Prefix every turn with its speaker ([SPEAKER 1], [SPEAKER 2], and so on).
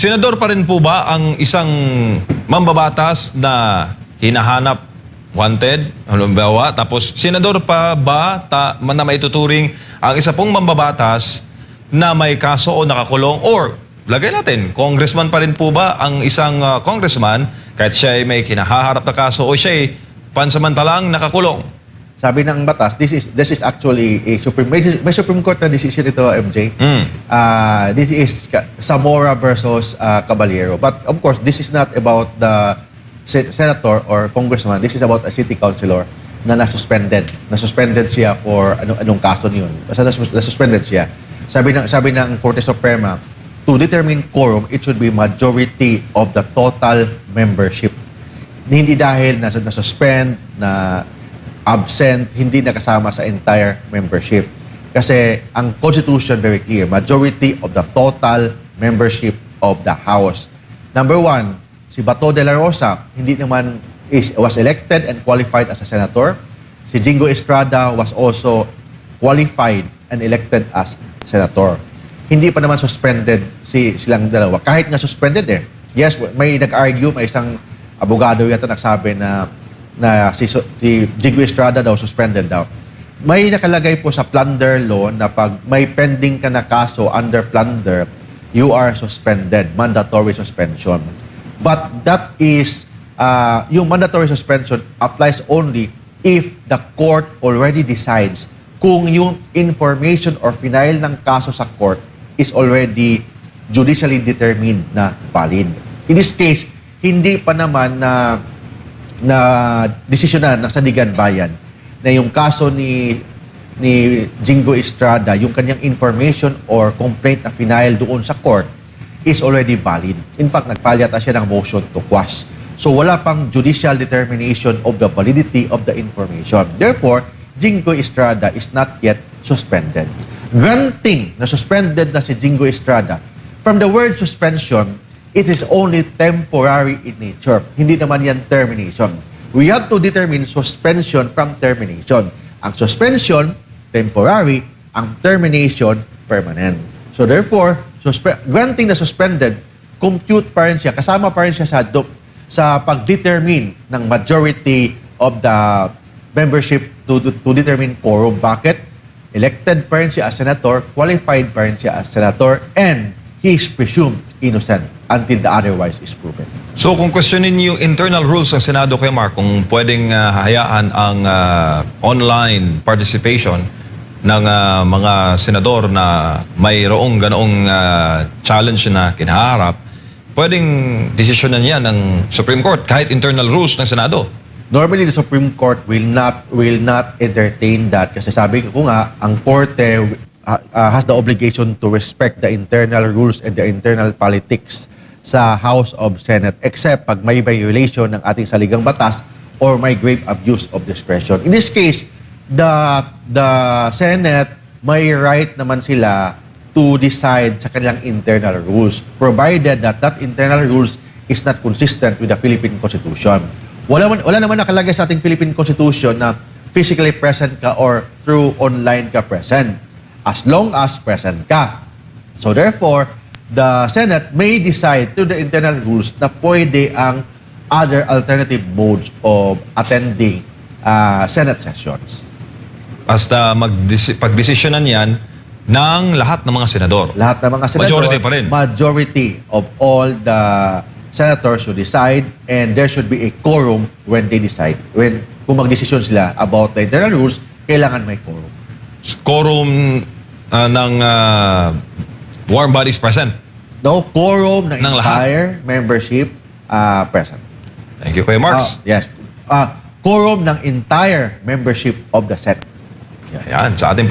[SPEAKER 1] Senador pa rin po ba ang isang mambabatas na hinahanap, wanted, halimbawa, tapos senador pa ba na maituturing ang isa pong mambabatas na may kaso o nakakulong, or lagay natin, congressman pa rin po ba ang isang congressman kahit siya ay may kinahaharap na kaso o siya ay pansamantalang nakakulong?
[SPEAKER 2] Sabi ng batas, this is actually a may Supreme Court na decision ito, MJ. This is Zamora versus Caballero. But of course, this is not about the senator or congressman. This is about a city councilor na nasuspended. Nasuspended siya for anong kaso niyon. Basta nasuspended siya. Sabi ng Korte Suprema, to determine quorum, it should be majority of the total membership. Hindi dahil nasuspend, na absent, hindi nakasama sa entire membership. Kasi ang Constitution very clear, majority of the total membership of the House. Number one, si Bato de la Rosa, hindi naman was elected and qualified as a senator. Si Jingo Estrada was also qualified and elected as senator. Hindi pa naman suspended silang dalawa. Kahit nga suspended Yes, may nag-argue, may isang abogado yata nagsabi na si Jingo Estrada daw suspended daw. May nakalagay po sa plunder law na pag may pending ka na kaso under plunder, you are suspended, mandatory suspension. But that is, yung mandatory suspension applies only if the court already decides kung yung information or final ng kaso sa court is already judicially determined na valid. In this case, hindi pa naman na desisyonan ng Sandigan Bayan na yung kaso ni Jingo Estrada, yung kanyang information or complaint na final doon sa court is already valid. In fact, nag-file yata siya ng motion to quash. So wala pang judicial determination of the validity of the information. Therefore, Jingo Estrada is not yet suspended. Granting na suspended na si Jingo Estrada, from the word suspension, it is only temporary in nature. Hindi naman yan termination. We have to determine suspension from termination. Ang suspension, temporary. Ang termination, permanent. So therefore, granting na suspended, compute pa rin siya, kasama pa rin siya sa pag-determine ng majority of the membership to determine quorum. Bakit? Elected pa rin siya as senator, qualified pa rin siya as senator, and he is presumed innocent until the otherwise is proven.
[SPEAKER 1] So kung questionin yung internal rules ng Senado, Kuya Mark, kung pwedeng hayaan ang online participation ng mga senador na mayroong ganoong challenge na kinaharap, pwedeng desisyonan yan ng Supreme Court kahit internal rules ng Senado.
[SPEAKER 2] Normally, the Supreme Court will not entertain that kasi sabi ko nga, ang Korte has the obligation to respect the internal rules and the internal politics sa House of Senate except pag may violation ng ating saligang batas or may grave abuse of discretion. In this case, the Senate may right naman sila to decide sa kanilang internal rules provided that internal rules is not consistent with the Philippine Constitution. Wala naman nakalagay sa ating Philippine Constitution na physically present ka or through online ka present. As long as present ka. So therefore, the Senate may decide through the internal rules na pwede ang other alternative modes of attending Senate sessions.
[SPEAKER 1] Basta pagdesisyonan yan ng lahat ng mga senador.
[SPEAKER 2] Lahat ng mga senador.
[SPEAKER 1] Majority pa rin.
[SPEAKER 2] Majority of all the senators should decide and there should be a quorum when they decide. Kung magdesisyon sila about the internal rules, kailangan may quorum.
[SPEAKER 1] Quorum ng warm bodies present.
[SPEAKER 2] No, quorum ng entire
[SPEAKER 1] lahat.
[SPEAKER 2] Membership present.
[SPEAKER 1] Thank you, Kuya Marks.
[SPEAKER 2] Yes. Quorum ng entire membership of the Senate.
[SPEAKER 1] Yan, sa ating